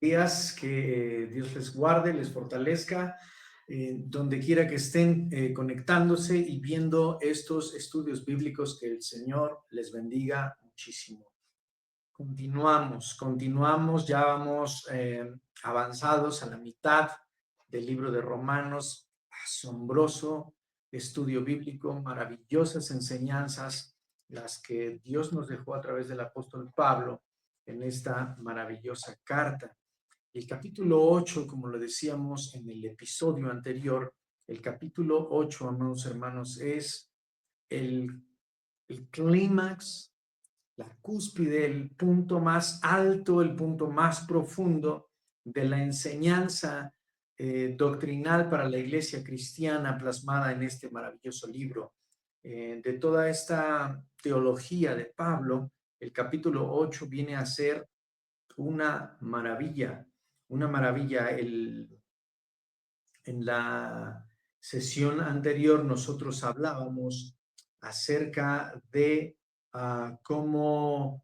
días, que Dios les guarde, les fortalezca, donde quiera que estén conectándose y viendo estos estudios bíblicos, que el Señor les bendiga muchísimo. Continuamos, ya vamos avanzados a la mitad del libro de Romanos. Asombroso estudio bíblico, maravillosas enseñanzas, las que Dios nos dejó a través del apóstol Pablo en esta maravillosa carta. El capítulo 8, como lo decíamos en el episodio anterior, el capítulo 8, amados hermanos, es el clímax, la cúspide, el punto más alto, el punto más profundo de la enseñanza doctrinal para la iglesia cristiana plasmada en este maravilloso libro. De toda esta teología de Pablo, el capítulo 8 viene a ser una maravilla, una maravilla. En la sesión anterior nosotros hablábamos acerca de cómo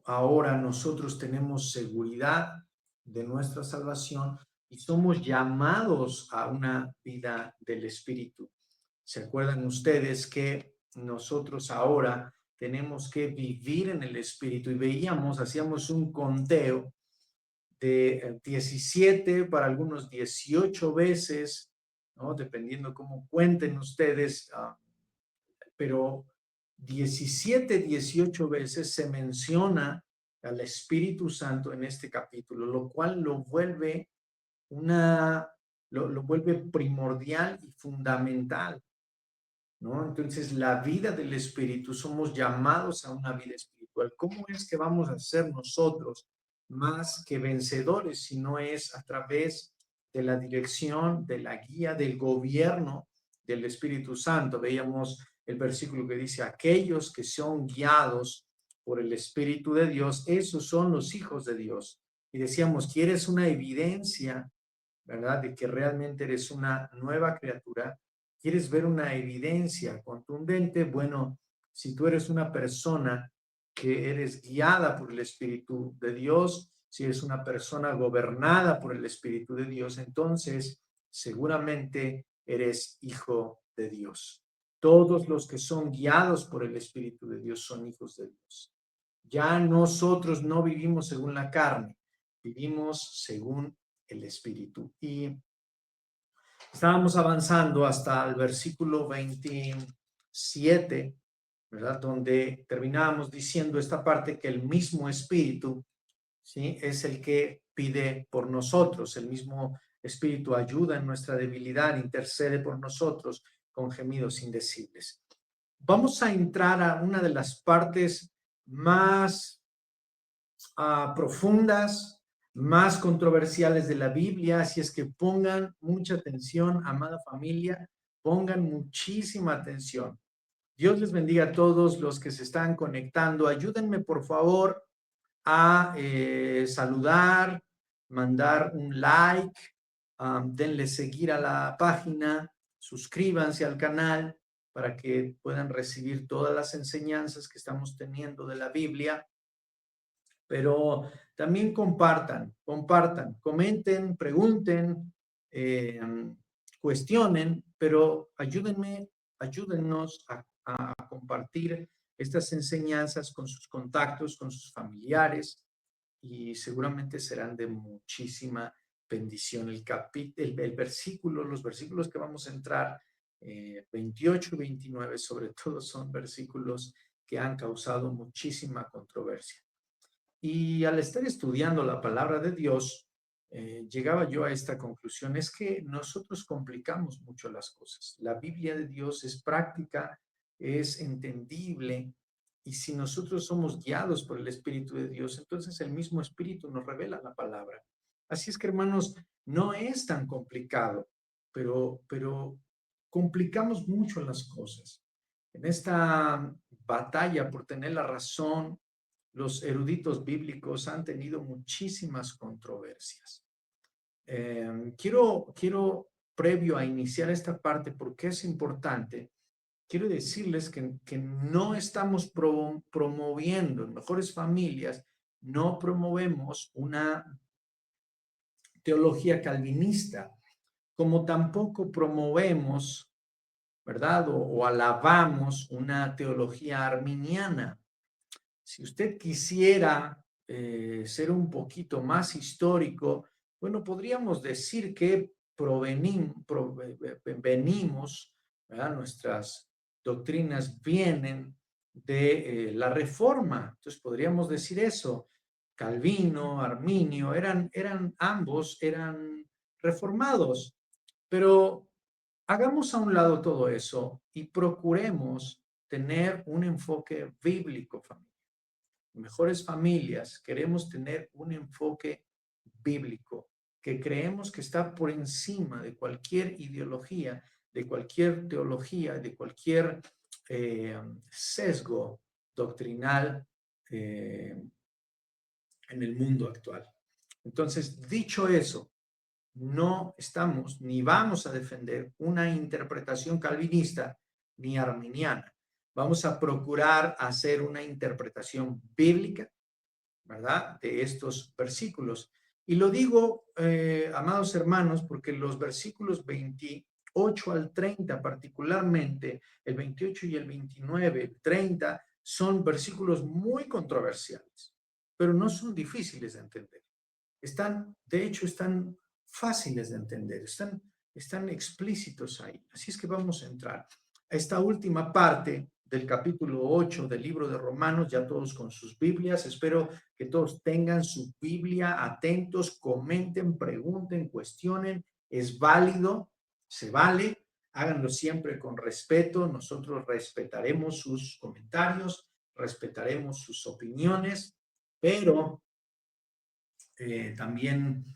ahora nosotros tenemos seguridad de nuestra salvación y somos llamados a una vida del Espíritu. ¿Se acuerdan ustedes que nosotros ahora tenemos que vivir en el Espíritu? Y hacíamos un conteo de 17, para algunos 18 veces, ¿no? Dependiendo cómo cuenten ustedes, pero 17, 18 veces se menciona al Espíritu Santo en este capítulo, lo cual lo vuelve primordial y fundamental, ¿no? Entonces, la vida del Espíritu, somos llamados a una vida espiritual. ¿Cómo es que vamos a ser nosotros más que vencedores si no es a través de la dirección, de la guía, del gobierno del Espíritu Santo? Veíamos el versículo que dice: aquellos que son guiados por el Espíritu de Dios, esos son los hijos de Dios. Y decíamos, ¿quieres una evidencia, verdad, de que realmente eres una nueva criatura? ¿Quieres ver una evidencia contundente? Bueno, si tú eres una persona que eres guiada por el Espíritu de Dios, si eres una persona gobernada por el Espíritu de Dios, entonces seguramente eres hijo de Dios. Todos los que son guiados por el Espíritu de Dios son hijos de Dios. Ya nosotros no vivimos según la carne, vivimos según el Espíritu. Y estábamos avanzando hasta el versículo 27, ¿verdad? Donde terminábamos diciendo esta parte, que el mismo Espíritu, ¿sí?, es el que pide por nosotros. El mismo Espíritu ayuda en nuestra debilidad, intercede por nosotros con gemidos indecibles. Vamos a entrar a una de las partes más profundas, más controversiales de la Biblia, así es que pongan mucha atención, amada familia, pongan muchísima atención. Dios les bendiga a todos los que se están conectando. Ayúdenme, por favor, a saludar, mandar un like, denle seguir a la página, suscríbanse al canal para que puedan recibir todas las enseñanzas que estamos teniendo de la Biblia. Pero también compartan, comenten, pregunten, cuestionen, pero ayúdennos a compartir estas enseñanzas con sus contactos, con sus familiares, y seguramente serán de muchísima bendición. El versículo, los versículos que vamos a entrar, 28 y 29, sobre todo, son versículos que han causado muchísima controversia. Y al estar estudiando la palabra de Dios, llegaba yo a esta conclusión: es que nosotros complicamos mucho las cosas. La Biblia de Dios es práctica, es entendible, y si nosotros somos guiados por el Espíritu de Dios, entonces el mismo Espíritu nos revela la palabra. Así es que, hermanos, no es tan complicado, pero complicamos mucho las cosas. En esta batalla por tener la razón, los eruditos bíblicos han tenido muchísimas controversias. Quiero, previo a iniciar esta parte, porque es importante, quiero decirles que no estamos promoviendo, en Mejores Familias, no promovemos una teología calvinista, como tampoco promovemos, ¿verdad? O alabamos una teología arminiana. Si usted quisiera ser un poquito más histórico, bueno, podríamos decir que venimos, ¿verdad? Nuestras doctrinas vienen de la Reforma. Entonces podríamos decir eso. Calvino, Arminio, ambos eran reformados, pero hagamos a un lado todo eso y procuremos tener un enfoque bíblico, familia. Mejores familias, queremos tener un enfoque bíblico que creemos que está por encima de cualquier ideología, de cualquier teología, de cualquier sesgo doctrinal en el mundo actual. Entonces, dicho eso, no estamos ni vamos a defender una interpretación calvinista ni arminiana. Vamos a procurar hacer una interpretación bíblica, ¿verdad?, de estos versículos. Y lo digo, amados hermanos, porque los versículos 28 al 30, particularmente el 28 y el 29, el 30, son versículos muy controversiales, pero no son difíciles de entender. De hecho, están fáciles de entender, están explícitos ahí. Así es que vamos a entrar a esta última parte del capítulo 8 del libro de Romanos, ya todos con sus Biblias. Espero que todos tengan su Biblia, atentos, comenten, pregunten, cuestionen. Es válido, se vale. Háganlo siempre con respeto. Nosotros respetaremos sus comentarios, respetaremos sus opiniones, pero también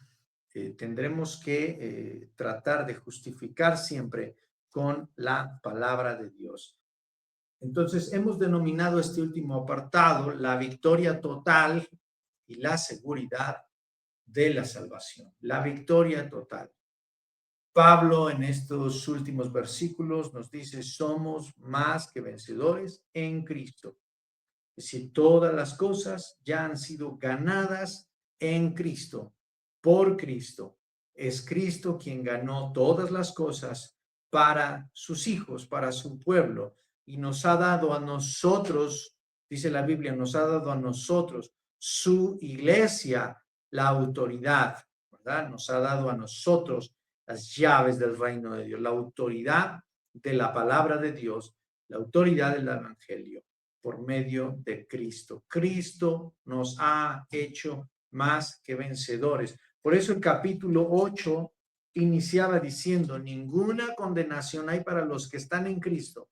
tendremos que tratar de justificar siempre con la palabra de Dios. Entonces, hemos denominado este último apartado la victoria total y la seguridad de la salvación. La victoria total. Pablo en estos últimos versículos nos dice, somos más que vencedores en Cristo. Es decir, todas las cosas ya han sido ganadas en Cristo, por Cristo. Es Cristo quien ganó todas las cosas para sus hijos, para su pueblo, y nos ha dado a nosotros, dice la Biblia, nos ha dado a nosotros, su iglesia, la autoridad, ¿verdad? Nos ha dado a nosotros las llaves del reino de Dios, la autoridad de la palabra de Dios, la autoridad del evangelio por medio de Cristo. Cristo nos ha hecho más que vencedores. Por eso el capítulo 8 iniciaba diciendo, ninguna condenación hay para los que están en Cristo.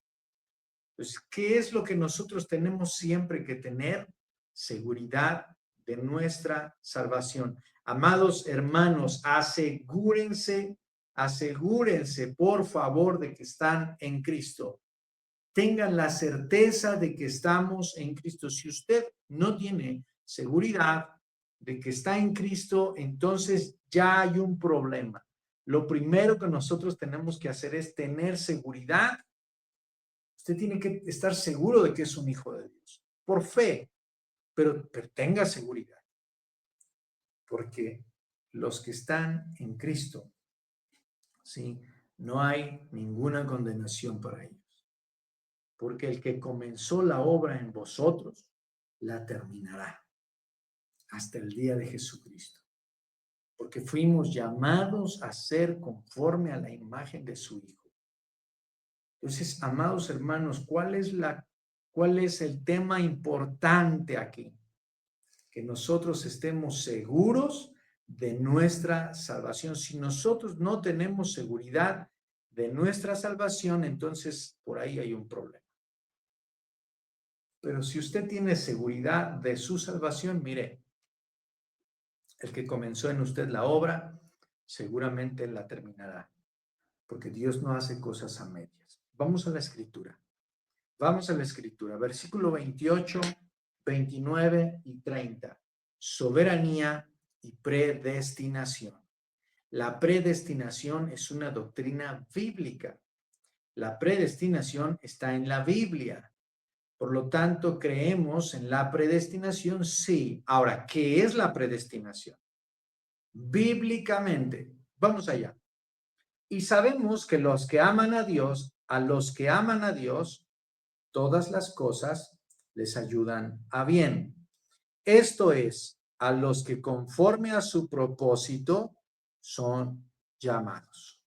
Pues, ¿qué es lo que nosotros tenemos siempre que tener? Seguridad de nuestra salvación. Amados hermanos, asegúrense, por favor, de que están en Cristo. Tengan la certeza de que estamos en Cristo. Si usted no tiene seguridad de que está en Cristo, entonces ya hay un problema. Lo primero que nosotros tenemos que hacer es tener seguridad. Usted tiene que estar seguro de que es un hijo de Dios, por fe, pero tenga seguridad, porque los que están en Cristo, ¿sí?, no hay ninguna condenación para ellos. Porque el que comenzó la obra en vosotros, la terminará hasta el día de Jesucristo. Porque fuimos llamados a ser conforme a la imagen de su Hijo. Entonces, amados hermanos, ¿cuál es el tema importante aquí? Que nosotros estemos seguros de nuestra salvación. Si nosotros no tenemos seguridad de nuestra salvación, entonces por ahí hay un problema. Pero si usted tiene seguridad de su salvación, mire, el que comenzó en usted la obra, seguramente la terminará, porque Dios no hace cosas a medias. Vamos a la escritura. Vamos a la escritura. Versículo 28, 29 y 30. Soberanía y predestinación. La predestinación es una doctrina bíblica. La predestinación está en la Biblia. Por lo tanto, creemos en la predestinación, sí. Ahora, ¿qué es la predestinación? bíblicamente. Vamos allá. Y sabemos que los que aman a Dios, a los que aman a Dios, todas las cosas les ayudan a bien. Esto es, a los que conforme a su propósito son llamados.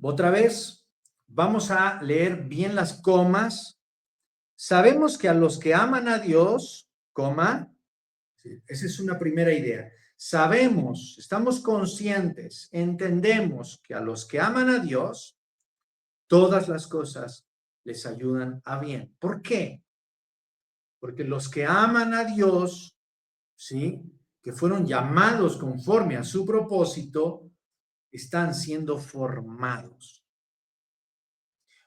Otra vez, vamos a leer bien las comas. Sabemos que a los que aman a Dios, coma, esa es una primera idea. Sabemos, estamos conscientes, entendemos que a los que aman a Dios, todas las cosas les ayudan a bien. ¿Por qué? Porque los que aman a Dios, ¿sí? Que fueron llamados conforme a su propósito, están siendo formados.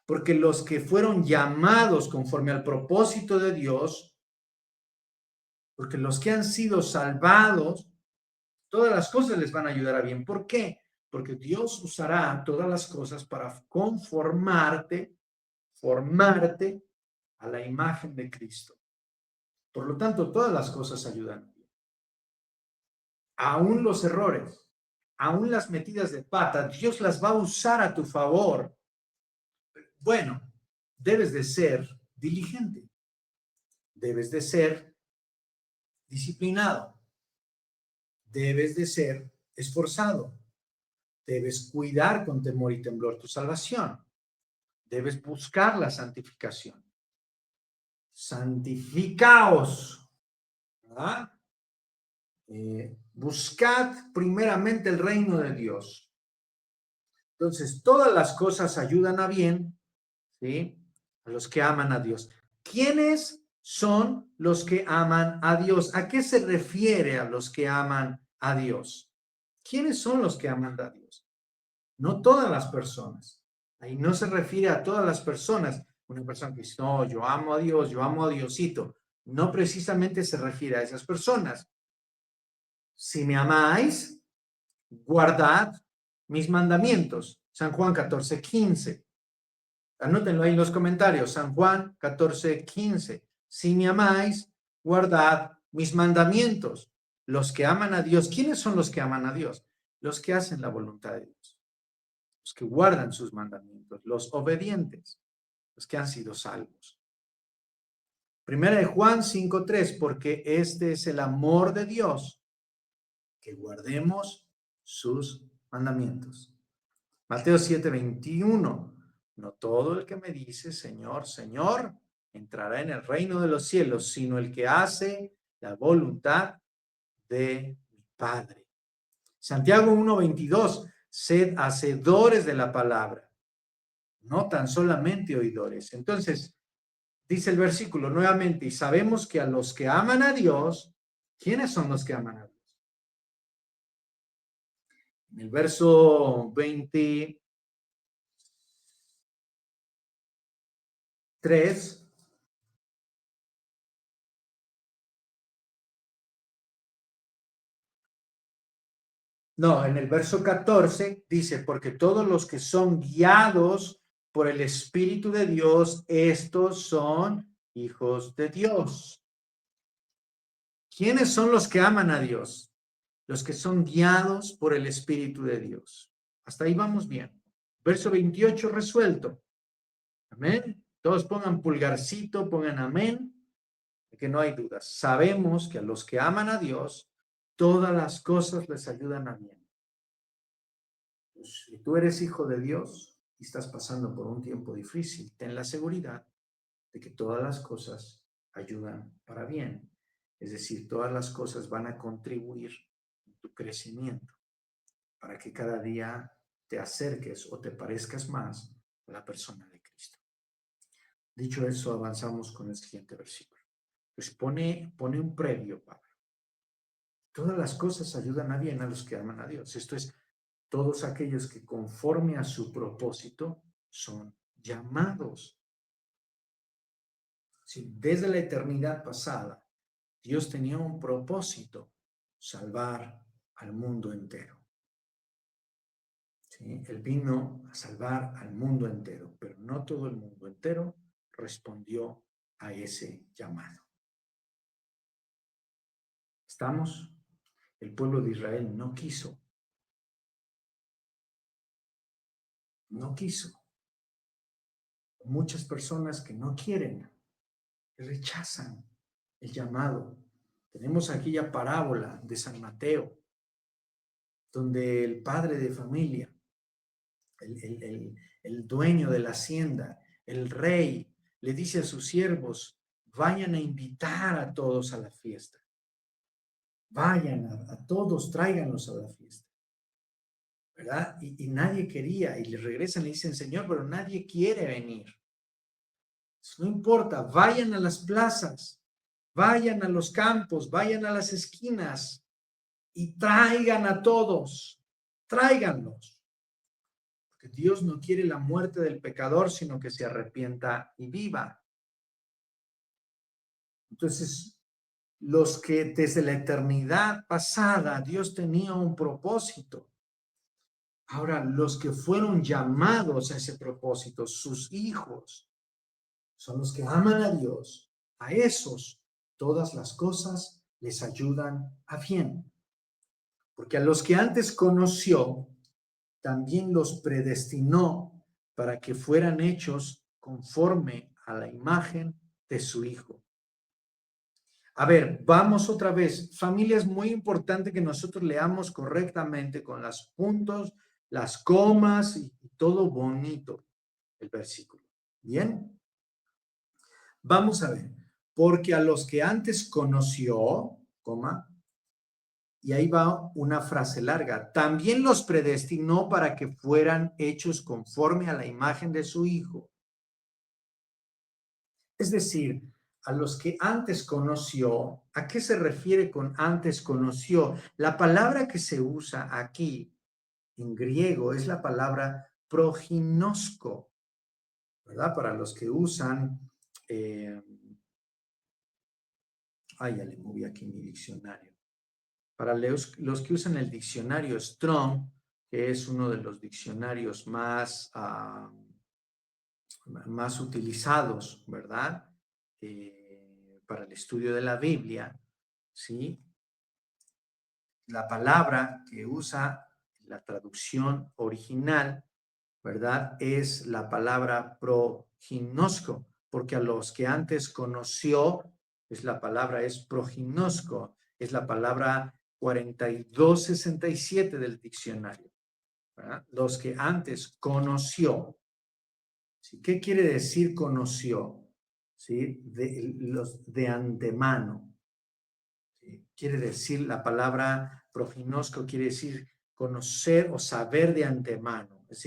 Porque los que fueron llamados conforme al propósito de Dios, porque los que han sido salvados, todas las cosas les van a ayudar a bien. ¿Por qué? Porque Dios usará todas las cosas para conformarte, formarte a la imagen de Cristo. Por lo tanto, todas las cosas ayudan. Aún los errores, aún las metidas de pata, Dios las va a usar a tu favor. Bueno, debes de ser diligente, debes de ser disciplinado, debes de ser esforzado, debes cuidar con temor y temblor tu salvación, debes buscar la santificación. Santificaos, ¿verdad? Buscad primeramente el reino de Dios. Entonces, todas las cosas ayudan a bien, ¿sí? A los que aman a Dios. ¿Quiénes son los que aman a Dios? ¿A qué se refiere a los que aman a Dios? ¿Quiénes son los que aman a Dios? No todas las personas. Ahí no se refiere a todas las personas. Una persona que dice, no, yo amo a Dios, yo amo a Diosito. No precisamente se refiere a esas personas. Si me amáis, guardad mis mandamientos. San Juan 14:15. Anótenlo ahí en los comentarios. San Juan 14:15. Si me amáis, guardad mis mandamientos. Los que aman a Dios. ¿Quiénes son los que aman a Dios? Los que hacen la voluntad de Dios. Los que guardan sus mandamientos. Los obedientes. Los que han sido salvos. Primera de Juan 5:3. Porque este es el amor de Dios. Que guardemos sus mandamientos. Mateo 7:21. No todo el que me dice, Señor, Señor, entrará en el reino de los cielos, sino el que hace la voluntad de mi Padre. Santiago 1:22. Sed hacedores de la palabra, no tan solamente oidores. Entonces, dice el versículo nuevamente, y sabemos que a los que aman a Dios, ¿quiénes son los que aman a Dios? En el verso 23, no, en el verso 14 dice, porque todos los que son guiados por el Espíritu de Dios, estos son hijos de Dios. ¿Quiénes son los que aman a Dios? Los que son guiados por el Espíritu de Dios. Hasta ahí vamos bien. Verso 28 resuelto. Amén. Todos pongan pulgarcito, pongan amén, que no hay dudas. Sabemos que a los que aman a Dios, todas las cosas les ayudan a bien. Si tú eres hijo de Dios y estás pasando por un tiempo difícil, ten la seguridad de que todas las cosas ayudan para bien. Es decir, todas las cosas van a contribuir en tu crecimiento para que cada día te acerques o te parezcas más a la persona de Cristo. Dicho eso, avanzamos con el siguiente versículo. Pues pone un previo, Pablo. Todas las cosas ayudan a bien a los que aman a Dios. Esto es, todos aquellos que conforme a su propósito son llamados. Sí, desde la eternidad pasada, Dios tenía un propósito, salvar al mundo entero. ¿Sí? Él vino a salvar al mundo entero, pero no todo el mundo entero respondió a ese llamado. ¿Estamos? el pueblo de Israel no quiso. No quiso. Muchas personas que no quieren, rechazan el llamado. Tenemos aquella parábola de San Mateo, donde el padre de familia, el dueño de la hacienda, el rey, le dice a sus siervos, vayan a invitar a todos a la fiesta. Vayan a todos, tráiganlos a la fiesta. ¿Verdad? Y nadie quería, y le regresan y le dicen, Señor, pero nadie quiere venir. No importa, vayan a las plazas, vayan a los campos, vayan a las esquinas y traigan a todos, tráiganlos. Porque Dios no quiere la muerte del pecador, sino que se arrepienta y viva. Entonces, los que desde la eternidad pasada Dios tenía un propósito. Ahora, los que fueron llamados a ese propósito, sus hijos, son los que aman a Dios. A esos, todas las cosas les ayudan a bien. Porque a los que antes conoció, también los predestinó para que fueran hechos conforme a la imagen de su Hijo. A ver, vamos otra vez. Familia, es muy importante que nosotros leamos correctamente con los puntos, las comas y todo bonito el versículo. ¿Bien? Vamos a ver. Porque a los que antes conoció, coma, y ahí va una frase larga, también los predestinó para que fueran hechos conforme a la imagen de su Hijo. Es decir, a los que antes conoció, ¿a qué se refiere con antes conoció? La palabra que se usa aquí en griego es la palabra proginosko, ¿verdad? Para los que usan, ya le moví aquí mi diccionario. Para los que usan el diccionario Strong, que es uno de los diccionarios más utilizados, ¿verdad? Para el estudio de la Biblia, ¿sí? La palabra que usa la traducción original, ¿verdad? Es la palabra prognosco, porque a los que antes conoció, la palabra es prognosco, es la palabra 4267 del diccionario, ¿verdad? Los que antes conoció. ¿Sí? ¿Qué quiere decir conoció? ¿Sí? De antemano. ¿Sí? Quiere decir, la palabra prognosco quiere decir conocer o saber de antemano. Es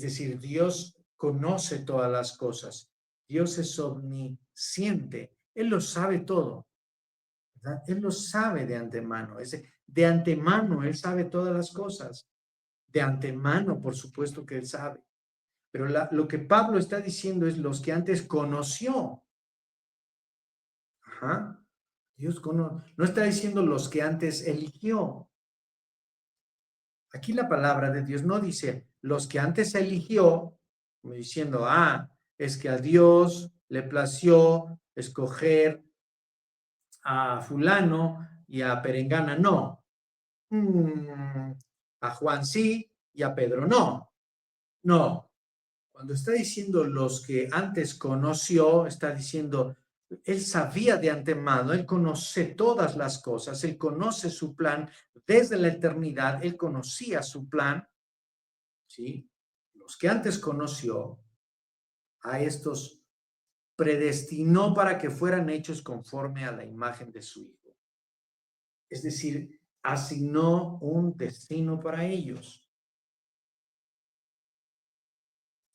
decir, Dios conoce todas las cosas. Dios es omnisciente. Él lo sabe todo, ¿verdad? Él lo sabe de antemano. De antemano, Él sabe todas las cosas. De antemano, por supuesto que Él sabe. Pero lo que Pablo está diciendo es los que antes conoció. Ajá. Dios no está diciendo los que antes eligió. Aquí la palabra de Dios no dice los que antes eligió, como diciendo, es que a Dios le plació escoger a fulano y a perengana no. A Juan sí y a Pedro no. No. Cuando está diciendo los que antes conoció, está diciendo, él sabía de antemano, él conoce todas las cosas, él conoce su plan desde la eternidad, él conocía su plan, ¿sí? Los que antes conoció, a estos predestinó para que fueran hechos conforme a la imagen de su Hijo. Es decir, asignó un destino para ellos.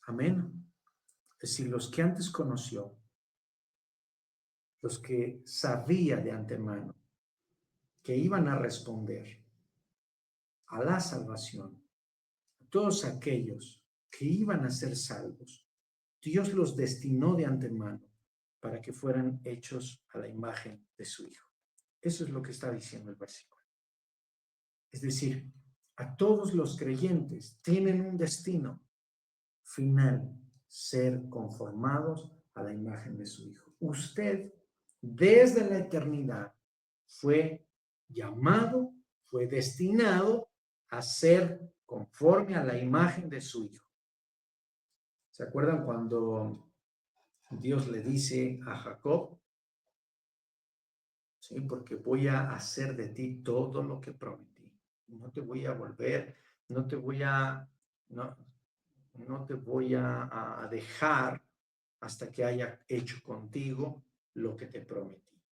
Amén. Es decir, los que antes conoció, los que sabía de antemano que iban a responder a la salvación, todos aquellos que iban a ser salvos, Dios los destinó de antemano para que fueran hechos a la imagen de su Hijo. Eso es lo que está diciendo el versículo. Es decir, a todos los creyentes tienen un destino final, ser conformados a la imagen de su Hijo. Usted, desde la eternidad, fue llamado, fue destinado a ser conforme a la imagen de su Hijo. ¿Se acuerdan cuando Dios le dice a Jacob? Sí, porque voy a hacer de ti todo lo que prometí. No te voy a volver, no te voy a, no, no te voy a dejar hasta que haya hecho contigo lo que te prometí.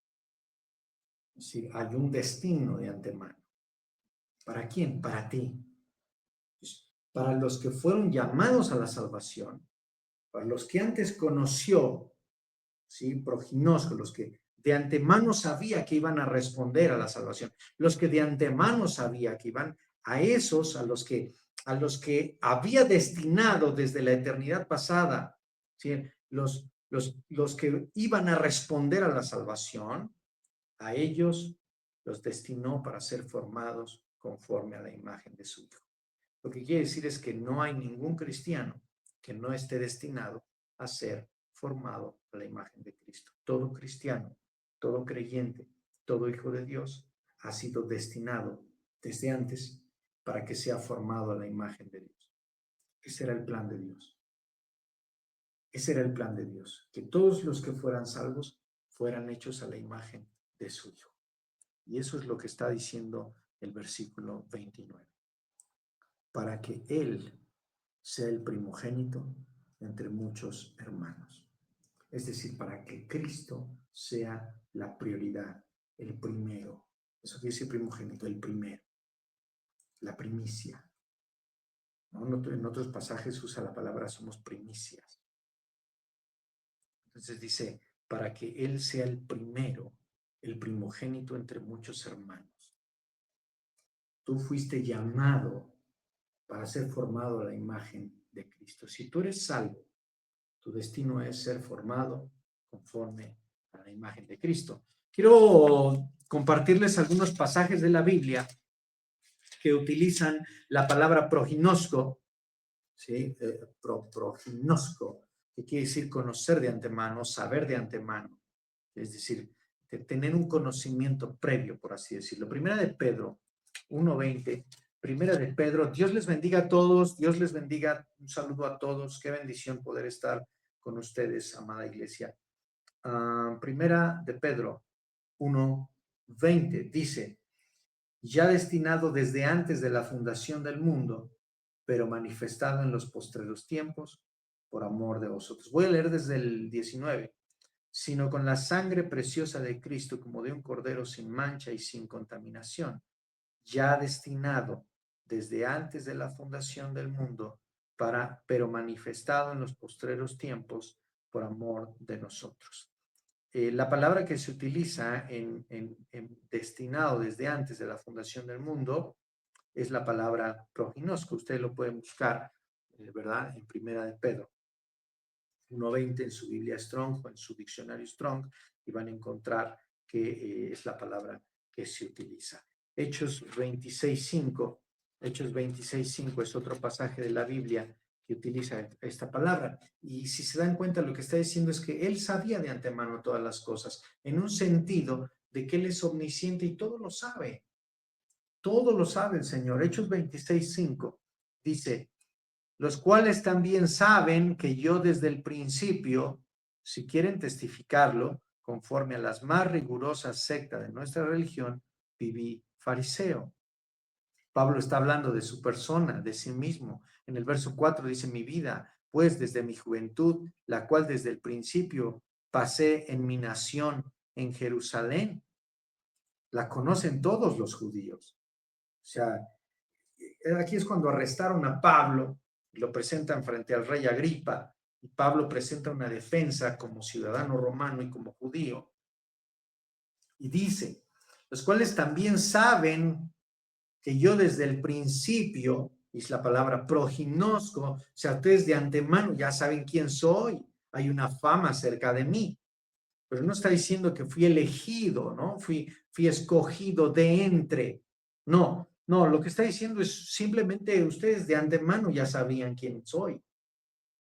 Sí, hay un destino de antemano. ¿Para quién? Para ti. Para los que fueron llamados a la salvación, para los que antes conoció, ¿sí? Proginosco, los que de antemano sabía que iban a responder a la salvación, los que de antemano sabía que iban a esos, a los que había destinado desde la eternidad pasada, ¿sí? Los que iban a responder a la salvación, a ellos los destinó para ser formados conforme a la imagen de su Hijo. Lo que quiere decir es que no hay ningún cristiano que no esté destinado a ser formado a la imagen de Cristo. Todo cristiano, todo creyente, todo hijo de Dios ha sido destinado desde antes para que sea formado a la imagen de Dios. Ese era el plan de Dios. Ese era el plan de Dios, que todos los que fueran salvos fueran hechos a la imagen de su Hijo. Y eso es lo que está diciendo el versículo 29. Para que Él sea el primogénito entre muchos hermanos. Es decir, para que Cristo sea la prioridad, el primero. Eso quiere decir primogénito, el primero, la primicia. ¿No? En otros pasajes usa la palabra somos primicias. Entonces dice, para que Él sea el primero, el primogénito entre muchos hermanos. Tú fuiste llamado para ser formado a la imagen de Cristo. Si tú eres salvo, tu destino es ser formado conforme a la imagen de Cristo. Quiero compartirles algunos pasajes de la Biblia que utilizan la palabra proginosco, ¿sí? Proginosco, que quiere decir conocer de antemano, saber de antemano, es decir, de tener un conocimiento previo, por así decirlo. Primera de Pedro 1:20. Primera de Pedro, Dios les bendiga a todos, Dios les bendiga, un saludo a todos, qué bendición poder estar con ustedes, amada iglesia. Primera de Pedro 1:20 dice, ya destinado desde antes de la fundación del mundo, pero manifestado en los postreros tiempos por amor de vosotros. Voy a leer desde el 19. Sino con la sangre preciosa de Cristo, como de un cordero sin mancha y sin contaminación, ya destinado desde antes de la fundación del mundo, pero manifestado en los postreros tiempos por amor de nosotros. La palabra que se utiliza en destinado desde antes de la fundación del mundo es la palabra proginosco. Ustedes lo pueden buscar, ¿verdad? En Primera de Pedro 1:20 en su Biblia Strong o en su diccionario Strong y van a encontrar que es la palabra que se utiliza. Hechos 26:5. Hechos 26:5 es otro pasaje de la Biblia que utiliza esta palabra. Y si se dan cuenta, lo que está diciendo es que él sabía de antemano todas las cosas, en un sentido de que él es omnisciente y todo lo sabe. Todo lo sabe el Señor. Hechos 26:5 dice, los cuales también saben que yo desde el principio, si quieren testificarlo, conforme a las más rigurosas sectas de nuestra religión, viví fariseo. Pablo está hablando de su persona, de sí mismo. En el verso 4 dice, mi vida, pues desde mi juventud, la cual desde el principio pasé en mi nación en Jerusalén, la conocen todos los judíos. O sea, aquí es cuando arrestaron a Pablo y lo presentan frente al rey Agripa, y Pablo presenta una defensa como ciudadano romano y como judío, y dice, los cuales también saben que yo desde el principio, es la palabra proginosco, o sea, ustedes de antemano ya saben quién soy, hay una fama acerca de mí, pero no está diciendo que fui elegido, ¿no? Fui escogido de entre, no, lo que está diciendo es simplemente ustedes de antemano ya sabían quién soy,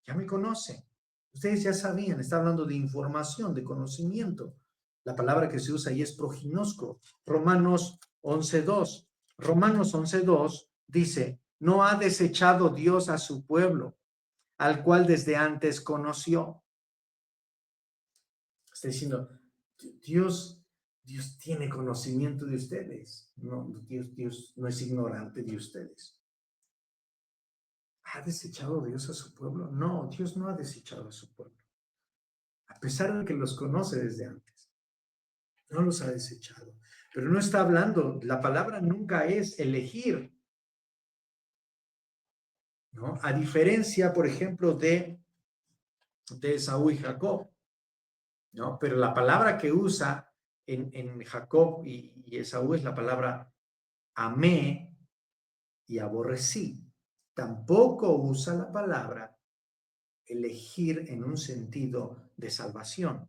ya me conocen, ustedes ya sabían, está hablando de información, de conocimiento. La palabra que se usa ahí es proginosco. Romanos 11:2. Romanos 11:2 dice, no ha desechado Dios a su pueblo, al cual desde antes conoció. Está diciendo, Dios tiene conocimiento de ustedes. No, Dios no es ignorante de ustedes. ¿Ha desechado Dios a su pueblo? No, Dios no ha desechado a su pueblo. A pesar de que los conoce desde antes, no los ha desechado. Pero no está hablando, la palabra nunca es elegir, ¿no? A diferencia, por ejemplo, de Esaú y Jacob, ¿no? Pero la palabra que usa en Jacob y Esaú es la palabra amé y aborrecí. Tampoco usa la palabra elegir en un sentido de salvación.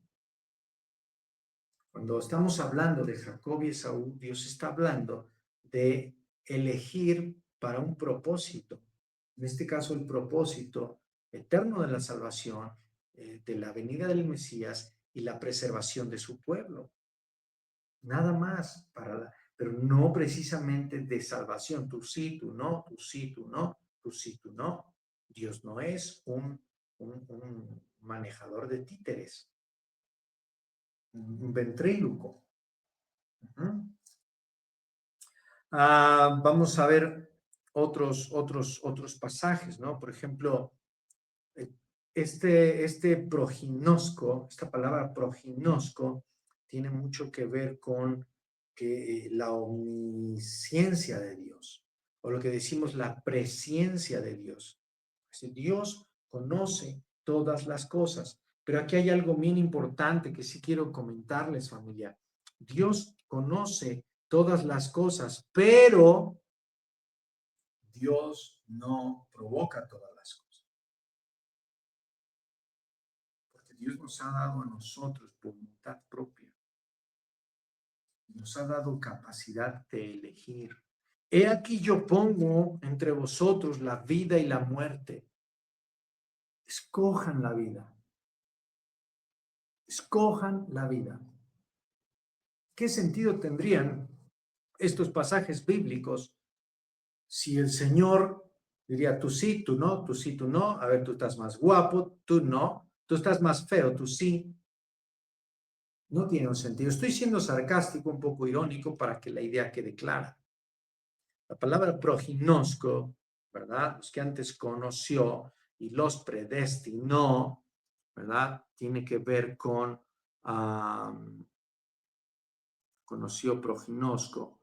Cuando estamos hablando de Jacob y Esaú, Dios está hablando de elegir para un propósito. En este caso, el propósito eterno de la salvación, de la venida del Mesías y la preservación de su pueblo. Nada más pero no precisamente de salvación. Tú sí, tú no, tú sí, tú no, tú sí, tú no. Dios no es un manejador de títeres, un ventríloco. Vamos a ver otros pasajes, ¿no? Por ejemplo, este proginosco, esta palabra proginosco, tiene mucho que ver con la omnisciencia de Dios, o lo que decimos la presciencia de Dios. Dios conoce todas las cosas, pero aquí hay algo bien importante que sí quiero comentarles, familia. Dios conoce todas las cosas, pero Dios no provoca todas las cosas. Porque Dios nos ha dado a nosotros voluntad propia. Nos ha dado capacidad de elegir. He aquí yo pongo entre vosotros la vida y la muerte. Escojan la vida. Escojan la vida. ¿Qué sentido tendrían estos pasajes bíblicos si el Señor diría, tú sí, tú no, tú sí, tú no, a ver, tú estás más guapo, tú no, tú estás más feo, tú sí? No tiene un sentido. Estoy siendo sarcástico, un poco irónico, para que la idea quede clara. La palabra proginosco, ¿verdad? Los que antes conoció y los predestinó, ¿verdad? Tiene que ver con, conoció proginosco,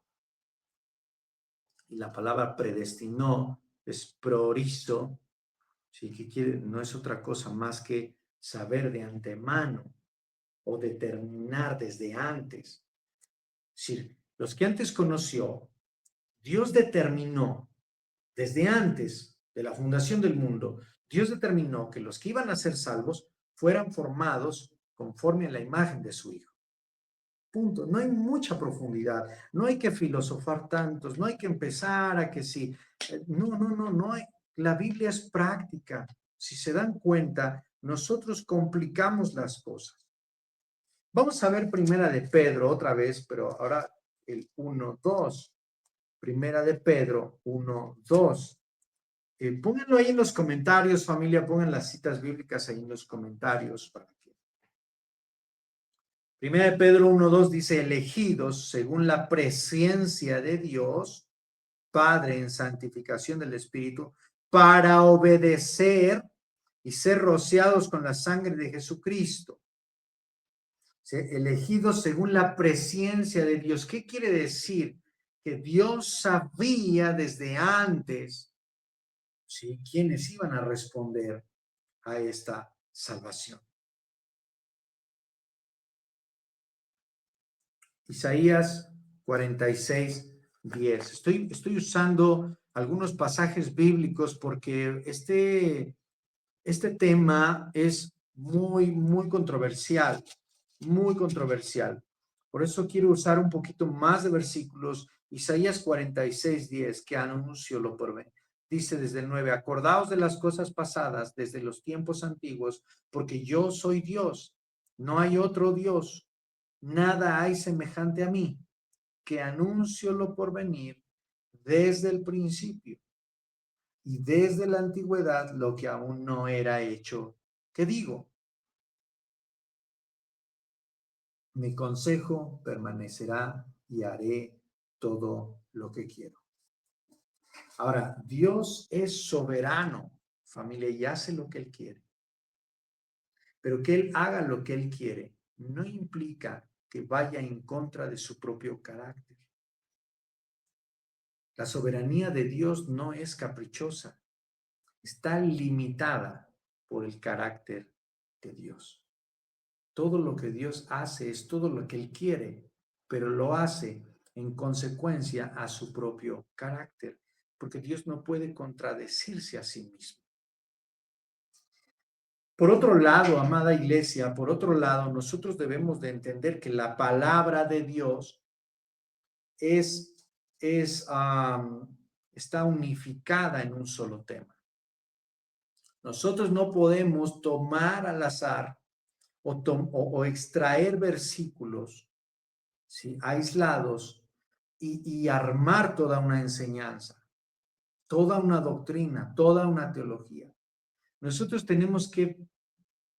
y la palabra predestinó es proorizo, ¿sí? Que quiere, no es otra cosa más que saber de antemano o determinar desde antes. Es decir, los que antes conoció, Dios determinó desde antes de la fundación del mundo, Dios determinó que los que iban a ser salvos fueran formados conforme a la imagen de su Hijo. Punto. No hay mucha profundidad, no hay que filosofar tantos, no hay que empezar a que sí. No hay. La Biblia es práctica. Si se dan cuenta, nosotros complicamos las cosas. Vamos a ver Primera de Pedro otra vez, pero ahora el 1:2. Primera de Pedro 1:2. Pónganlo ahí en los comentarios, familia, pongan las citas bíblicas ahí en los comentarios para que. Primera de Pedro 1:2 dice, elegidos según la presciencia de Dios, Padre en santificación del Espíritu, para obedecer y ser rociados con la sangre de Jesucristo. ¿Sí? Elegidos según la presciencia de Dios. ¿Qué quiere decir? Que Dios sabía desde antes, ¿sí?, quiénes iban a responder a esta salvación. Isaías 46:10. Estoy usando algunos pasajes bíblicos porque este tema es muy controversial, muy controversial. Por eso quiero usar un poquito más de versículos. Isaías 46:10, que anunció lo por venir. Dice desde el 9, acordaos de las cosas pasadas desde los tiempos antiguos, porque yo soy Dios, no hay otro Dios, nada hay semejante a mí, que anuncio lo por venir desde el principio y desde la antigüedad lo que aún no era hecho. ¿Qué digo? Mi consejo permanecerá y haré todo lo que quiero. Ahora, Dios es soberano, familia, y hace lo que Él quiere. Pero que Él haga lo que Él quiere no implica que vaya en contra de su propio carácter. La soberanía de Dios no es caprichosa, está limitada por el carácter de Dios. Todo lo que Dios hace es todo lo que Él quiere, pero lo hace en consecuencia a su propio carácter, porque Dios no puede contradecirse a sí mismo. Por otro lado, amada iglesia, por otro lado, nosotros debemos de entender que la palabra de Dios está unificada en un solo tema. Nosotros no podemos tomar al azar o extraer versículos, ¿sí?, aislados y armar toda una enseñanza, toda una doctrina, toda una teología. Nosotros tenemos que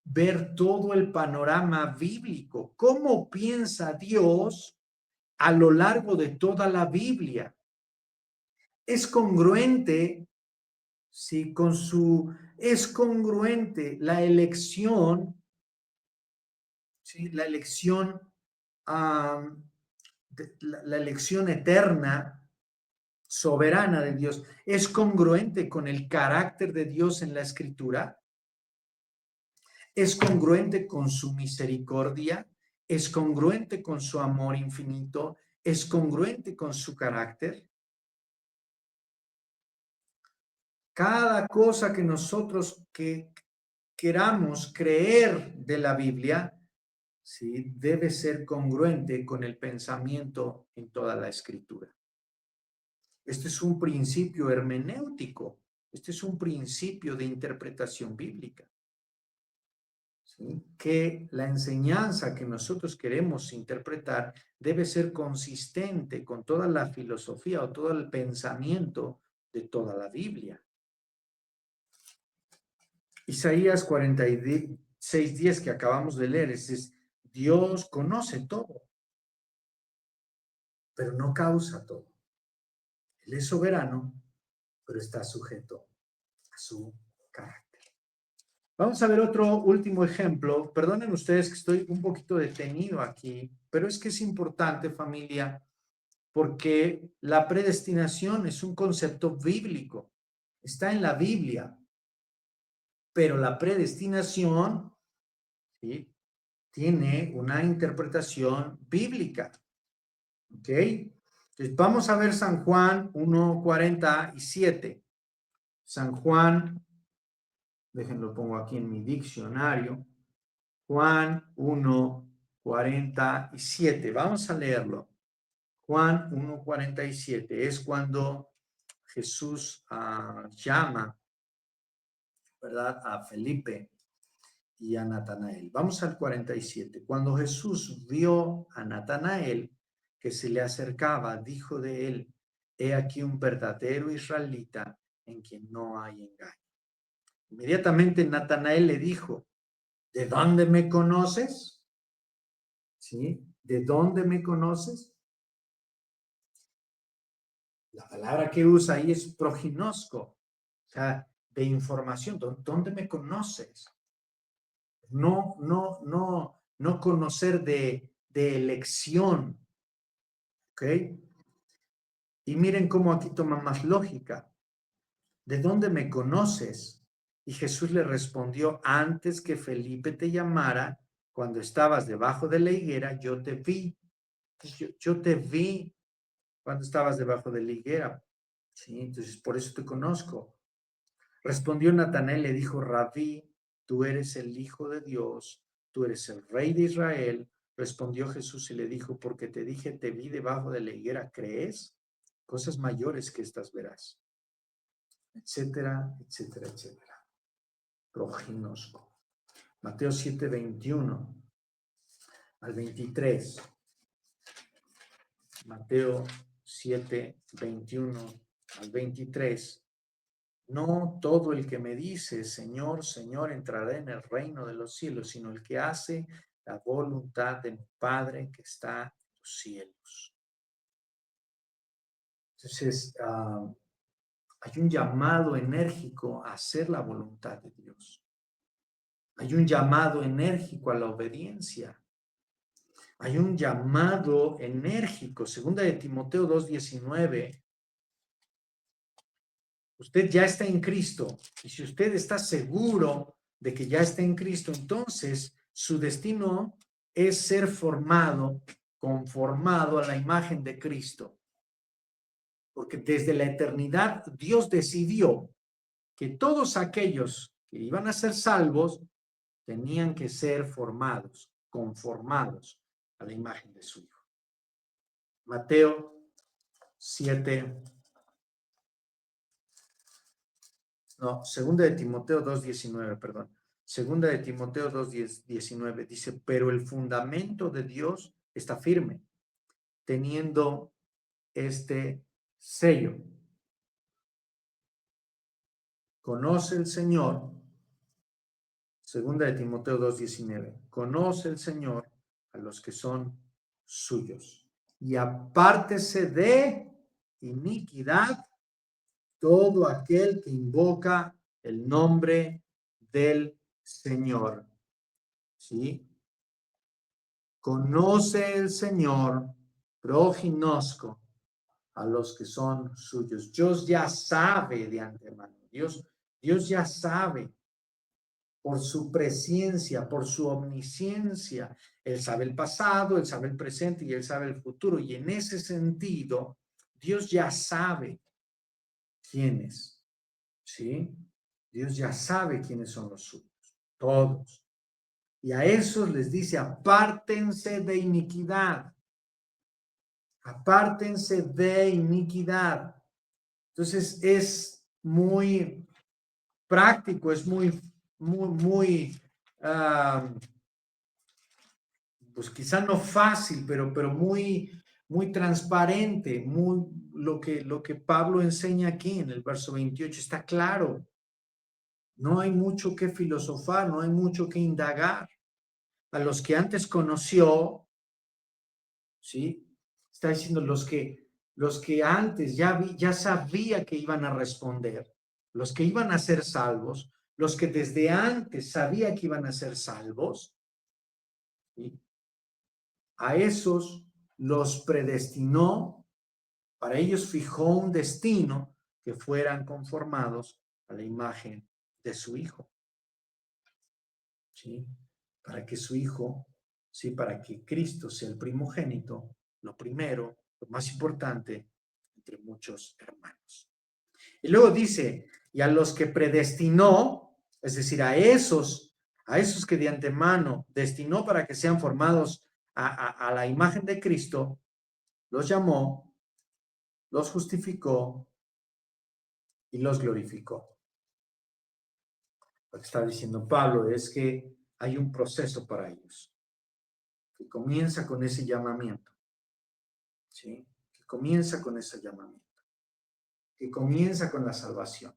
ver todo el panorama bíblico. ¿Cómo piensa Dios a lo largo de toda la Biblia? Es congruente, sí, es congruente la elección, sí, la elección, la elección eterna, soberana de Dios, es congruente con el carácter de Dios en la Escritura, es congruente con su misericordia, es congruente con su amor infinito, es congruente con su carácter. Cada cosa que nosotros queramos creer de la Biblia, ¿sí?, debe ser congruente con el pensamiento en toda la Escritura. Este es un principio hermenéutico, este es un principio de interpretación bíblica, ¿sí?, que la enseñanza que nosotros queremos interpretar debe ser consistente con toda la filosofía o todo el pensamiento de toda la Biblia. Isaías 46:10 que acabamos de leer es Dios conoce todo, pero no causa todo. Él es soberano, pero está sujeto a su carácter. Vamos a ver otro último ejemplo. Perdonen ustedes que estoy un poquito detenido aquí, pero es que es importante, familia, porque la predestinación es un concepto bíblico. Está en la Biblia, pero la predestinación, ¿sí?, tiene una interpretación bíblica. ¿Ok? Entonces vamos a ver San Juan 1:47. San Juan, déjenlo pongo aquí en mi diccionario. Juan 1:47. Vamos a leerlo. Juan 1:47 es cuando Jesús llama, ¿verdad?, a Felipe y a Natanael. Vamos al 47. Cuando Jesús vio a Natanael que se le acercaba, dijo de él: he aquí un verdadero israelita en quien no hay engaño. Inmediatamente Natanael le dijo: ¿de dónde me conoces? ¿Sí? ¿De dónde me conoces? La palabra que usa ahí es proginosco, o sea, de información. ¿Dónde me conoces? No conocer de elección, ¿ok? Y miren cómo aquí toma más lógica. ¿De dónde me conoces? Y Jesús le respondió: antes que Felipe te llamara, cuando estabas debajo de la higuera, yo te vi. Yo te vi cuando estabas debajo de la higuera. Sí, entonces por eso te conozco. Respondió Natanael, le dijo: Rabí, tú eres el Hijo de Dios, tú eres el Rey de Israel. Respondió Jesús y le dijo: porque te dije, te vi debajo de la higuera, ¿crees? Cosas mayores que estas verás. Etcétera, etcétera, etcétera. Proginosco. Mateo 7:21 al 23. Mateo 7, 21 al 23. No todo el que me dice, Señor, Señor, entrará en el reino de los cielos, sino el que hace la voluntad de mi Padre que está en los cielos. Entonces, hay un llamado enérgico a hacer la voluntad de Dios. Hay un llamado enérgico a la obediencia. Hay un llamado enérgico. Segunda de Timoteo 2:19. Usted ya está en Cristo. Y si usted está seguro de que ya está en Cristo, entonces su destino es ser formado, conformado a la imagen de Cristo. Porque desde la eternidad Dios decidió que todos aquellos que iban a ser salvos tenían que ser formados, conformados a la imagen de su Hijo. Mateo 7, no, segunda de Timoteo 2:19, perdón. Segunda de Timoteo 2:19 dice, pero el fundamento de Dios está firme, teniendo este sello. Conoce el Señor, segunda de Timoteo 2:19, conoce el Señor a los que son suyos y apártese de iniquidad todo aquel que invoca el nombre del Señor. ¿Sí? Conoce el Señor, proginosco, a los que son suyos. Dios ya sabe de antemano. Dios ya sabe por su presencia, por su omnisciencia. Él sabe el pasado, Él sabe el presente y Él sabe el futuro. Y en ese sentido, Dios ya sabe quiénes, ¿sí? Dios ya sabe quiénes son los suyos, todos. Y a esos les dice, apártense de iniquidad. Apártense de iniquidad. Entonces es muy práctico, es muy, pues quizá no fácil, pero muy transparente, lo que Pablo enseña aquí en el verso 28 está claro. No hay mucho que filosofar, no hay mucho que indagar. A los que antes conoció, ¿sí? Está diciendo los que antes ya sabía que iban a responder, los que iban a ser salvos, los que desde antes sabía que iban a ser salvos, ¿sí? A esos los predestinó, para ellos fijó un destino que fueran conformados a la imagen de su Hijo, ¿sí? Para que su Hijo, ¿sí? Para que Cristo sea el primogénito, lo primero, lo más importante, entre muchos hermanos. Y luego dice, y a los que predestinó, es decir, a esos que de antemano destinó para que sean formados a la imagen de Cristo, los llamó, los justificó y los glorificó. Lo que está diciendo Pablo es que hay un proceso para ellos, que comienza con ese llamamiento, ¿sí? Que comienza con ese llamamiento, que comienza con la salvación,